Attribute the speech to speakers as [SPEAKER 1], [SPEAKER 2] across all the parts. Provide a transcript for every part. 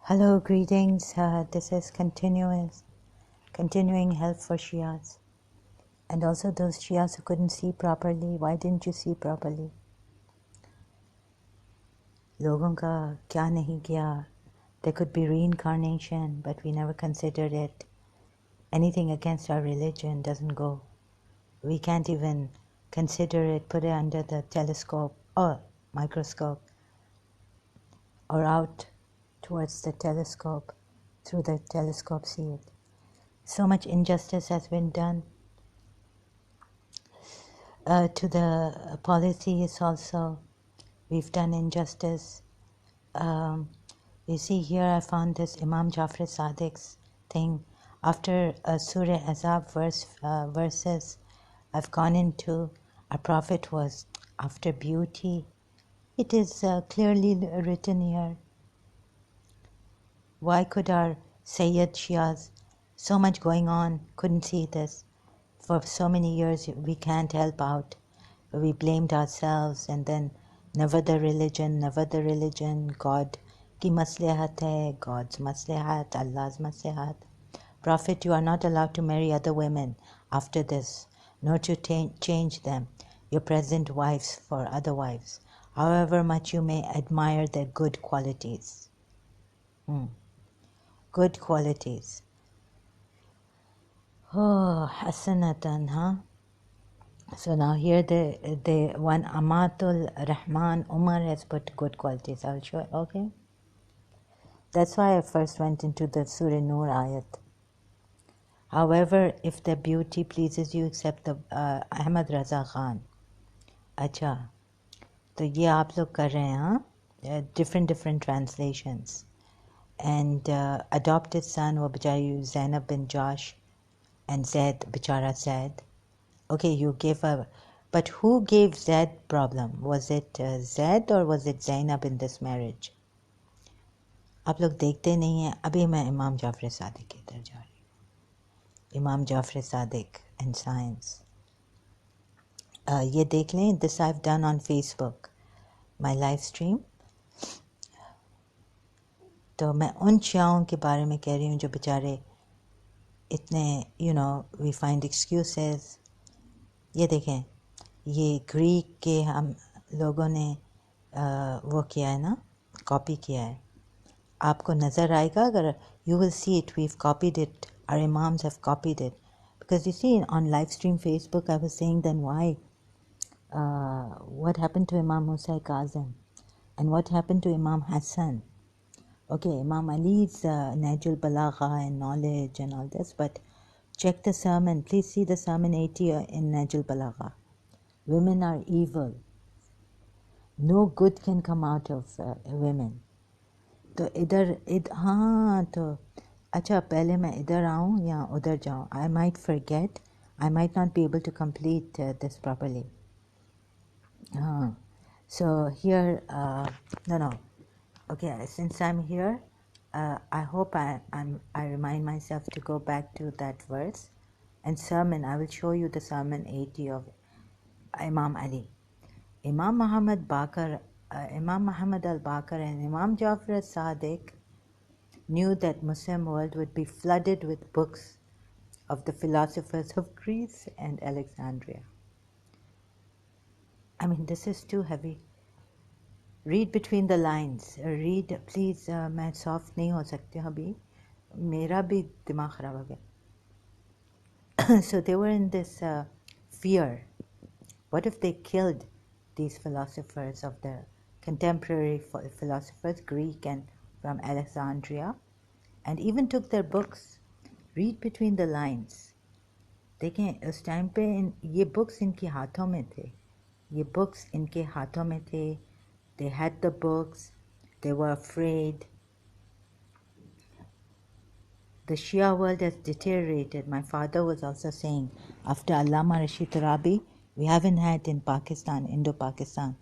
[SPEAKER 1] Hello, greetings. This is continuing help for Shias. And also those Shias who couldn't see properly. Why didn't you see properly? Logon ka kya nahi kiya? There could be reincarnation, but we never considered it. Anything against our religion doesn't go. We can't even consider it, put it under the telescope or microscope or out towards the telescope, through the telescope see it. So much injustice has been done to the polytheists also. We've done injustice. You see here I found this Imam Jafar Sadiq's thing. After Surah Azab verses I've gone into, our Prophet was after beauty. It is clearly written here. Why could our Sayyid Shias, so much going on, couldn't see this? For so many years we can't help out. We blamed ourselves and then never the religion, God ki maslahat hai, God's maslahat, Allah's maslahat. Prophet, you are not allowed to marry other women after this, nor to change them, your present wives for other wives, however much you may admire their good qualities. Good qualities. Oh, hasanatan, huh? So now here the one Amatul Rahman Umar has put good qualities. I'll show it. Okay. That's why I first went into the Surah Nur ayat. However, if the beauty pleases you, except the Ahmad Raza Khan. अच्छा, तो ये आप लोग कर रहे हैं, हाँ? Different translations. And adopted son, वो बेचारी Zainab bin Josh, and Zaid, बेचारा Zaid. Okay, you gave a... But who gave Zaid problem? Was it Zaid or was it Zainab in this marriage? आप लोग देखते नहीं हैं. अभी मैं इमाम जाफर सादिक की तरफ जा रही हूँ. इमाम जाफर सादिक and science. ये देख लें. This I've done on Facebook. My live stream. तो मैं उन शियाओं के बारे में कह रही हूँ जो बेचारे इतने we find excuses. ये देखें. ये ग्रीक के हम लोगों ने वो किया है ना, कॉपी किया है. आपको नज़र आएगा अगर you will see it. We've copied it. Our imams have copied it. Because you see on live stream Facebook I was saying then why what happened to Imam Musa Kazim and what happened to Imam Hassan. Okay, Imam Ali's Najul Balagha and knowledge and all this, but check the sermon. Please see the sermon 80 in Najul Balagha. Women are evil. No good can come out of women. तो इधर हाँ तो अच्छा पहले मैं इधर आऊँ या उधर जाऊँ. I might forget. I might not be able to complete this properly. So here no. Okay, since I'm here, I hope I remind myself to go back to that verse and sermon. I will show you the sermon 80 of Imam Ali. Imam Muhammad al-Baqir and Imam Jafar Sadiq knew that Muslim world would be flooded with books of the philosophers of Greece and Alexandria. I mean, this is too heavy. Read between the lines. Read, please. मैं soft नहीं हो सकती अभी. मेरा भी दिमाग खराब हो गया. So they were in this fear. What if they killed these philosophers of the contemporary philosophers, Greek and from Alexandria, and even took their books? Read between the lines. देखें उस टाइम पे ये books इनके हाथों में थे. ये books इनके हाथों में थे. They had the books. They were afraid. The Shia world has deteriorated. My father was also saying, after Allama Rashid Rabi, we haven't had in Pakistan, Indo-Pakistan.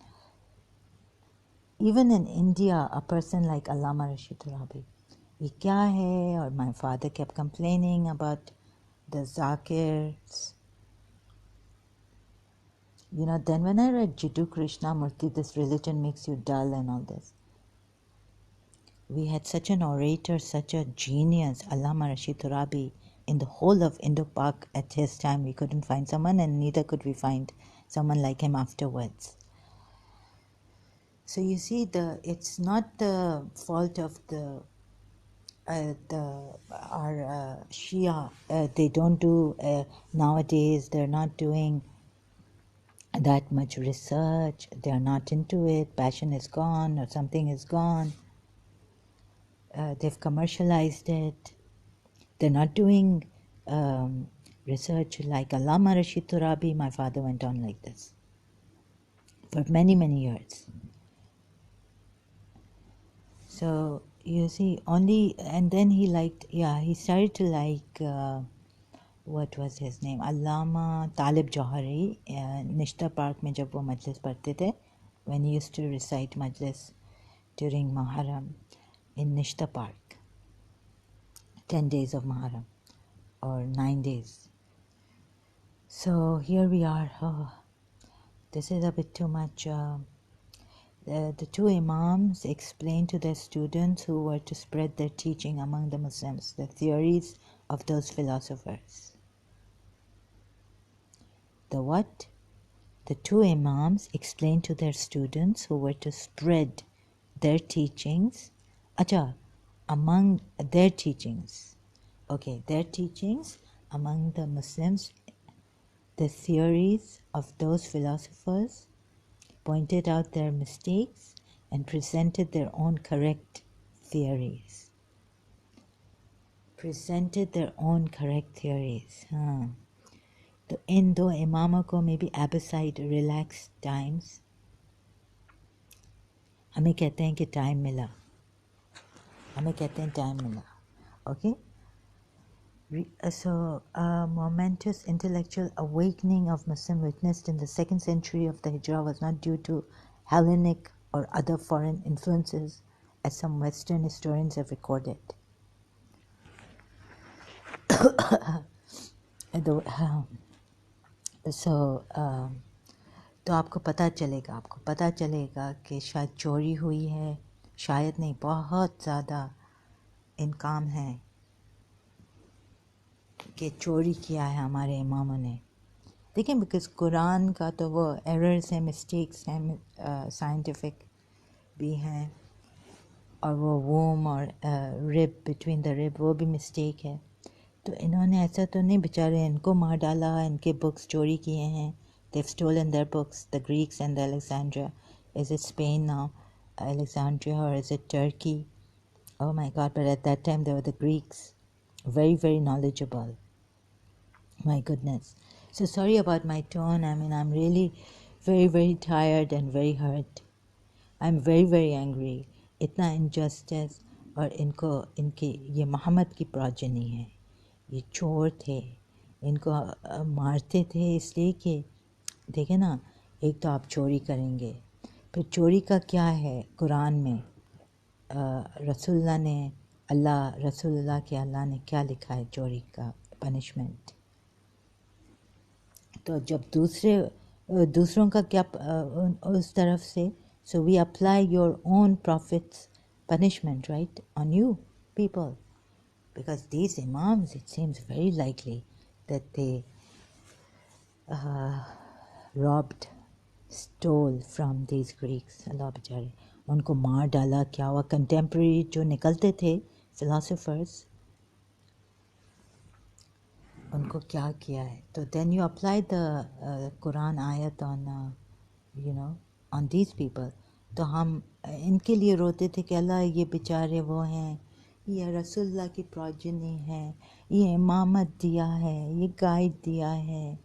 [SPEAKER 1] Even in India, a person like Allama Rashid Rabi. Ye kya hai? Or my father kept complaining about the Zakirs. Then when I read Jiddu Krishnamurti, this religion makes you dull and all this. We had such an orator, such a genius, Allama Rashid Turabi, in the whole of Indo-Pak at his time. We couldn't find someone, and neither could we find someone like him afterwards. So you see, it's not the fault of our Shia. They don't do nowadays. They're not doing that much research. They're not into it. Passion is gone, or something is gone. They've commercialized it. They're not doing research like Allama Rashid Turabi. My father went on like this for many, many years. So you see, and then he started to like, what was his name? Allama Talib Johari, Nishta Park में जब वो मजलिस पढ़ते थे, when he used to recite majlis during Muharram in Nishta Park, 10 days of Muharram or 9 days. So here we are. Oh, this is a bit too much. The two imams explained to their students who were to spread their teaching among the Muslims the theories of those philosophers. The what? The two imams explained to their students who were to spread their teachings, among their teachings. Okay, their teachings among the Muslims, the theories of those philosophers, pointed out their mistakes and presented their own correct theories. तो इन दो इमामों को में भी एबसाइड relax times हमें कहते हैं कि time मिला okay. So a momentous intellectual awakening of Muslim witnessed in the 2nd century of the Hijrah was not due to Hellenic or other foreign influences, as some Western historians have recorded. तो आपको पता चलेगा कि शायद चोरी हुई है, शायद नहीं, बहुत ज़्यादा इनकाम है कि चोरी किया है हमारे इमामों ने. देखें, बिकॉज कुरान का तो वो एरर्स हैं, मिस्टेक्स हैं, साइंटिफिक भी हैं, और वो वूम और रिब, बिटवीन द रिब, वो भी मिस्टेक है. तो इन्होंने ऐसा तो नहीं बेचारे इनको मार डाला, इनके बुक्स चोरी किए हैं. They've stolen their books, the Greeks and the Alexandria. Is it Spain now, Alexandria, or is it Turkey? Oh my God, but at that time they were the Greeks. Very, very knowledgeable. My goodness. So sorry about my tone. I mean, I'm really very, very tired and very hurt. I'm very, very angry. इतना injustice, और इनके ये मोहम्मद की progeny है. ये चोर थे. इनको मारते थे इसलिए कि देखें ना, एक तो आप चोरी करेंगे, फिर चोरी का क्या है कुरान में, रसूलुल्लाह ने क्या लिखा है चोरी का पनिशमेंट. तो जब दूसरों का क्या उस तरफ से, so we apply your own prophet's punishment, right, on you people, because these imams, it seems very likely that they robbed, stole from these Greeks. अल्लाह बेचारे, उनको मार डाला, क्या हुआ. कंटेम्प्रेरी जो निकलते थे philosophers, उनको क्या किया है. तो then you apply the Quran ayat on on these people. तो हम इनके लिए रोते थे कि अल्लाह ये बेचारे वो हैं, ये रसूलुल्लाह की प्रोजेनी है, ये इमामत दिया है, ये गाइड दिया है,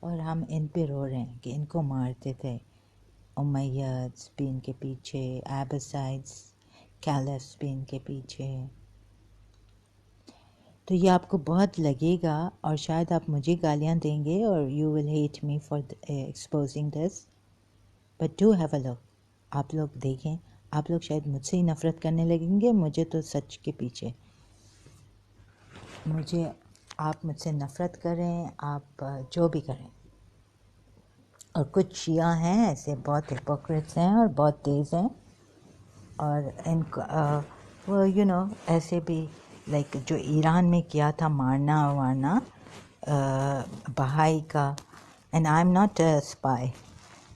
[SPEAKER 1] और हम इन पे रो रहे हैं कि इनको मारते थे. उमैय्यद्स भी इनके पीछे, एबसाइड्स, कैलिफ्स भी इनके पीछे. तो ये आपको बहुत लगेगा, और शायद आप मुझे गालियाँ देंगे, और you will hate me for exposing this, but do have a look. आप लोग देखें, आप लोग शायद मुझसे ही नफ़रत करने लगेंगे. मुझे तो सच के पीछे, आप मुझसे नफ़रत करें, आप जो भी करें. और कुछ शिया हैं ऐसे, बहुत हिपोक्रेट्स हैं और बहुत तेज़ हैं, और well, you know, ऐसे भी like जो ईरान में किया था मारना वारना बहाई का, and I'm not a spy.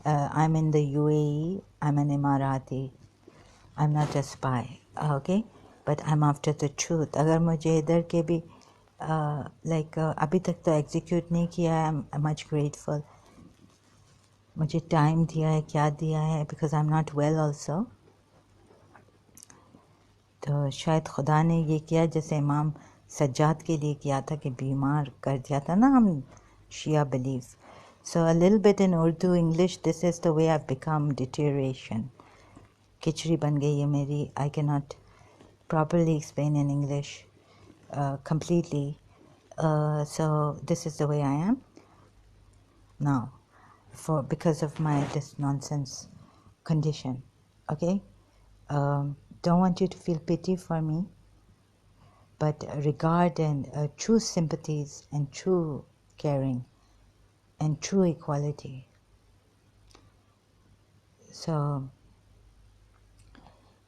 [SPEAKER 1] I'm in the UAE. I'm an Emirati. I'm not a spy. Okay, but I'm after the truth. अगर मुझे इधर के भी like अभी तक तो execute नहीं किया है, I'm much grateful. मुझे time दिया है, क्या दिया है, because I'm not well also. तो शायद खुदा ने ये किया जैसे इमाम सज्जाद के लिए किया था कि बीमार कर दिया था ना हम शिया believe. So a little bit in Urdu, English, this is the way I've become deterioration. खिचड़ी बन गई है मेरी. I cannot properly explain in English completely. So this is the way I am now, because of this nonsense condition. Okay, don't want you to feel pity for me, but regard and true sympathies and true caring and true equality. So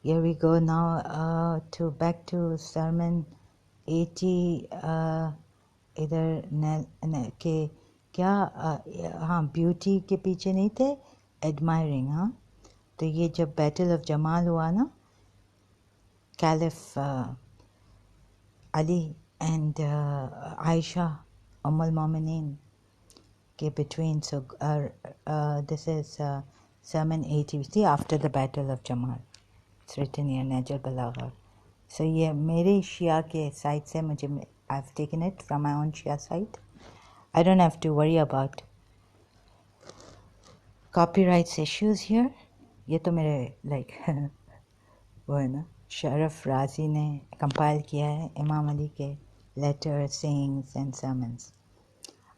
[SPEAKER 1] here we go now to back to sermon 80. इधर के क्या हाँ beauty के पीछे नहीं थे, admiring. हाँ, तो ये जब बैटल ऑफ जमाल हुआ ना, कैलिफ अली एंड आयशा उम्मुल मोमिनीन के between. So this is sermon 80. See, after the battle of Jamal, it's written here, Najal Balagha. So ये मेरे शिया के साइड से मुझे, I've taken it from my own Shia site. I don't have to worry about copyrights issues here. ये तो मेरे like वो है ना, शरफ राजी ने compile किया है इमाम अली के letters, sayings and sermons.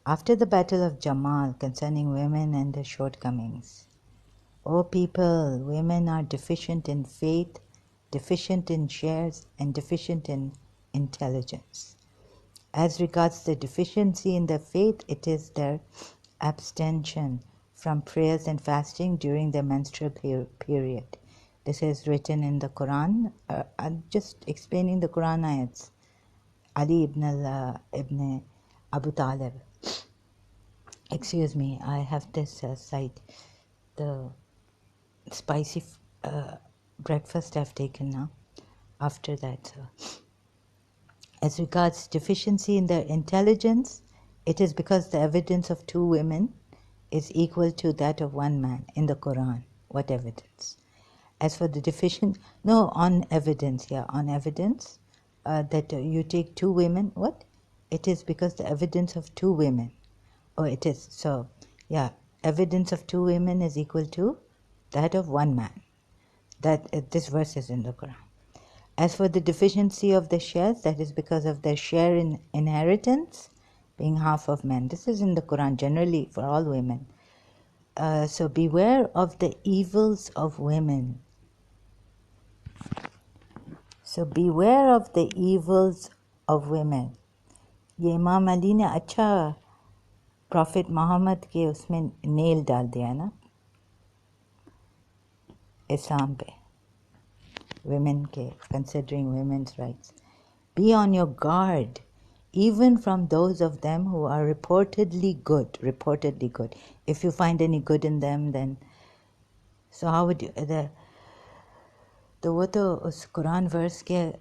[SPEAKER 1] After the battle of Jamal concerning women and their shortcomings. O people, women are deficient in faith, deficient in shares, and deficient in intelligence. As regards the deficiency in their faith, it is their abstention from prayers and fasting during the menstrual period. This is written in the Quran. I'm just explaining the Quran ayats. Ali ibn Abu Talib. Excuse me, I have this site. The spicy breakfast I've taken now. After that, as regards deficiency in their intelligence, it is because the evidence of two women is equal to that of one man in the Quran. What evidence? As for the on evidence, that you take two women, what? It is because the evidence of two women. Oh, it is. So, yeah, evidence of two women is equal to that of one man. That this verse is in the Quran. As for the deficiency of the shares, that is because of their share in inheritance being half of men. This is in the Quran generally for all women. So beware of the evils of women. So beware of the evils of women. ये इमाम अली ने अच्छा profit Mohammad के उसमें nail डाल दिया ना इस्लाम पे, women के, considering women's rights. Be on your guard, even from those of them who are reportedly good. If you find any good in them, then so how would you तो वो तो उस कुरान वर्स के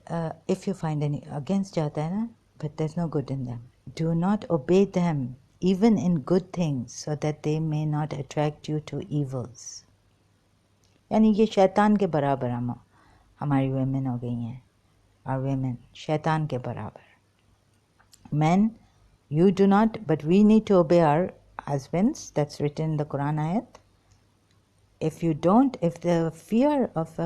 [SPEAKER 1] if you find any against जाता है ना, but there's no good in them. Do not obey them even in good things, so that they may not attract you to evils. यानी ये शैतान के बराबर हमारी women हो गई हैं. Our women शैतान के बराबर. Men, you do not, but we need to obey our husbands. That's written in the Quran ayat. If you don't, if the fear of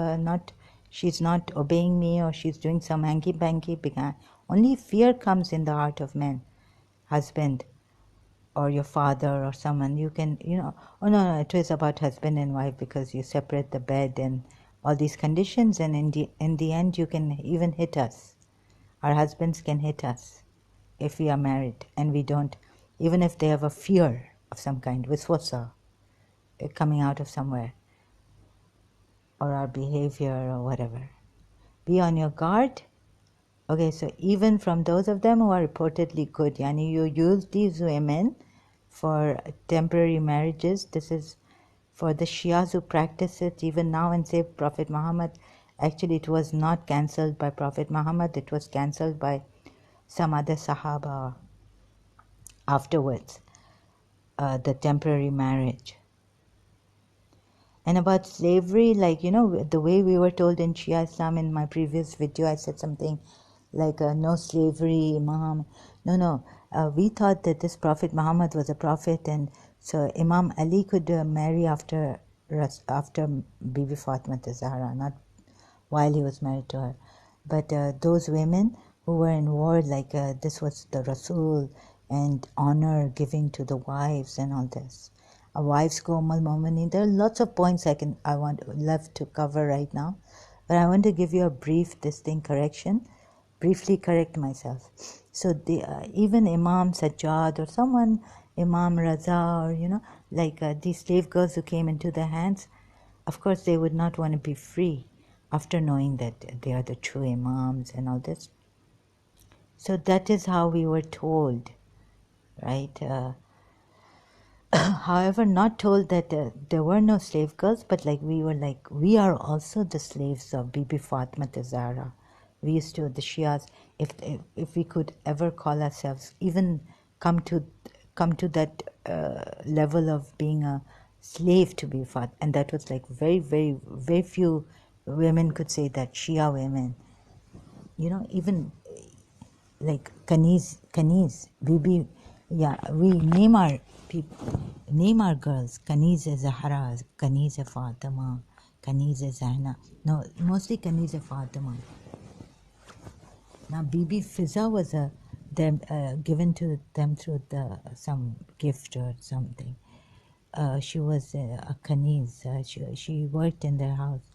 [SPEAKER 1] she's not obeying me or she's doing some hanky-panky, only fear comes in the heart of men, husband or your father or someone, you can, oh no, it is about husband and wife because you separate the bed and all these conditions, and in the end you can even hit us. Our husbands can hit us if we are married and we don't, even if they have a fear of some kind, viswasa, coming out of somewhere, or our behavior or whatever. Be on your guard. Okay, so even from those of them who are reportedly good, yani you use these women for temporary marriages. This is for the Shias who practice it even now and say Prophet Muhammad. Actually, it was not cancelled by Prophet Muhammad. It was cancelled by some other Sahaba afterwards, the temporary marriage. And about slavery, like, the way we were told in Shia Islam, in my previous video, I said something like, no slavery, Imam. No. We thought that this Prophet Muhammad was a prophet, and so Imam Ali could marry after Bibi Fatima Zahra, not while he was married to her. But those women who were in war, like this was the Rasul, and honor giving to the wives and all this. A wife's go Umm al-Mu'mineen. There are lots of points I love to cover right now, but I want to give you a brief correction, briefly correct myself. So even Imam Sajjad or someone, Imam Raza, or like these slave girls who came into their hands, of course they would not want to be free after knowing that they are the true Imams and all this. So that is how we were told, right? However, not told that there were no slave girls, but like we are also the slaves of Bibi Fatima Zahra. We used to, the Shias, if we could ever call ourselves, even come to that level of being a slave to Bibi Fatima, and that was like very, very, very few women could say that, Shia women. Even like Kaniz, Bibi, yeah, we name our girls, Kaniz Zahra, Kaniz Fatima, Kaniz Zahna. No, mostly Kaniz Fatima. Now Bibi Fiza was given to them through some gift or something. She was a Kaniz. She worked in their house.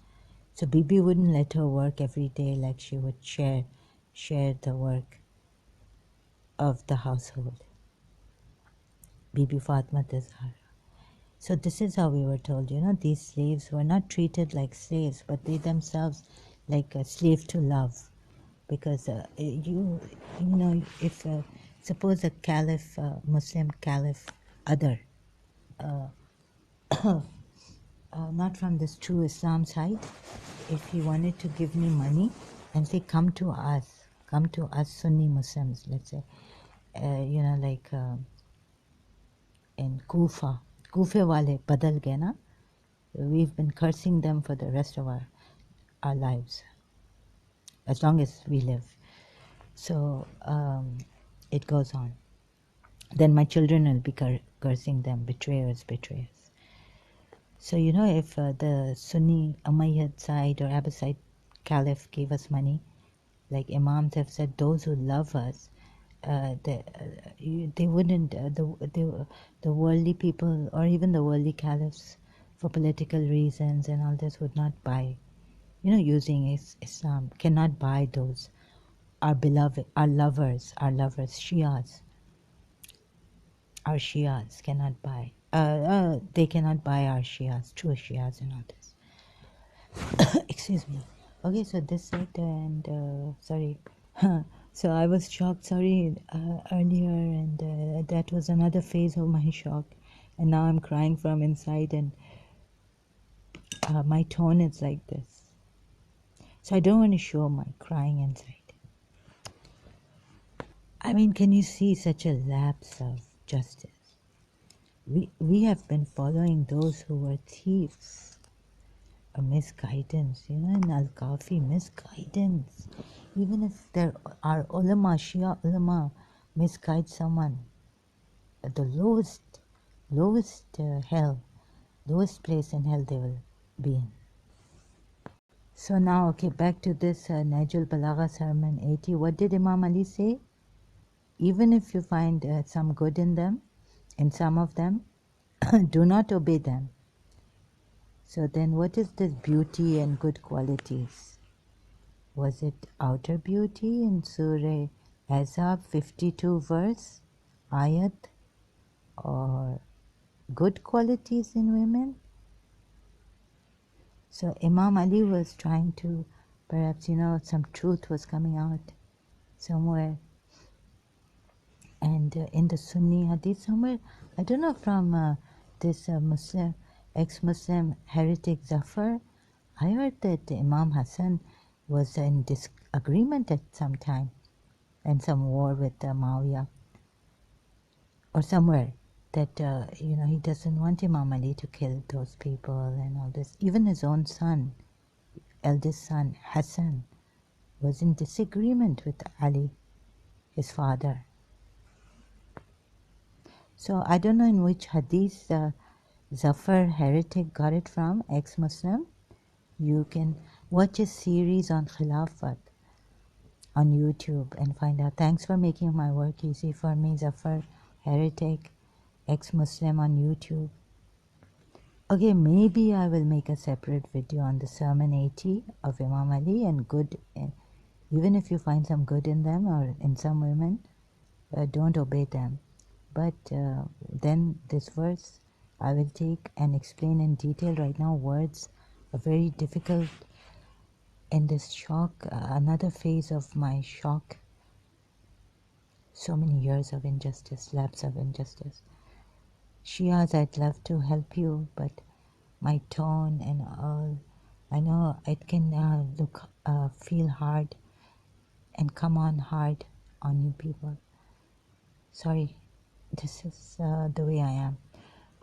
[SPEAKER 1] So Bibi wouldn't let her work every day, like she would share the work of the household. Bibi Fatima Zahra. So this is how we were told, these slaves were not treated like slaves, but they themselves like a slave to love. Because if suppose a caliph, Muslim caliph, other, not from this true Islam side, if he wanted to give me money and say, come to us Sunni Muslims, let's say, like in Kufa wale badal gaye na, we've been cursing them for the rest of our lives, as long as we live. So it goes on. Then my children will be cursing them, betrayers. So, if the Sunni Umayyad side or Abbasid Caliph gave us money, like Imams have said, those who love us, they wouldn't, the worldly people or even the worldly caliphs, for political reasons and all this, would not buy, using Islam, cannot buy those, our beloved, our lovers, Shias. Our Shias cannot buy. They cannot buy our Shias, true Shias and all this. Excuse me. Okay, so this side and sorry. So I was shocked, sorry, earlier, and that was another phase of my shock. And now I'm crying from inside, and my tone is like this. So I don't want to show my crying inside. I mean, can you see such a lapse of justice? We have been following those who were thieves, a misguidance, in Al-Kafi, misguidance. Even if there are ulama, Shia ulama, misguide someone, the lowest hell, lowest place in hell they will be in. So now, okay, back to this Najul Balagha Sermon 80. What did Imam Ali say? Even if you find some good in them, in some of them, do not obey them. So then what is this beauty and good qualities? Was it outer beauty in Surah Ahzab 52 verse, ayat, or good qualities in women? So Imam Ali was trying to Perhaps, some truth was coming out somewhere. And in the Sunni Hadith somewhere, I don't know, from this Muslim, ex-Muslim heretic Zafar, I heard that Imam Hassan was in disagreement at some time and some war with Muawiyah or somewhere, that he doesn't want Imam Ali to kill those people and all this. Even his own son, eldest son Hassan, was in disagreement with Ali, his father. So I don't know in which hadith Zafar heretic got it from, ex-Muslim. You can watch a series on Khilafat on YouTube and find out. Thanks for making my work easy for me, Zafar heretic, ex-Muslim on YouTube. Okay, maybe I will make a separate video on the Sermon 80 of Imam Ali and good. Even if you find some good in them or in some women, don't obey them. But then this verse I will take and explain in detail. Right now words are very difficult in this shock, another phase of my shock. So many years of injustice, lapse of injustice. Shias, I'd love to help you, but my tone and all, I know it can feel hard and come on hard on you people. Sorry, this is the way I am.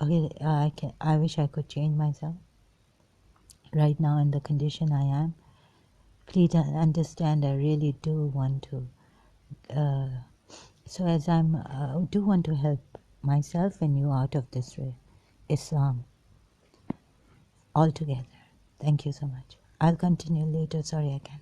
[SPEAKER 1] Okay, I wish I could change myself. Right now in the condition I am, please understand, I really do want to. So as I do want to help myself and you out of this Islam altogether. Thank you so much. I'll continue later. Sorry, I can't.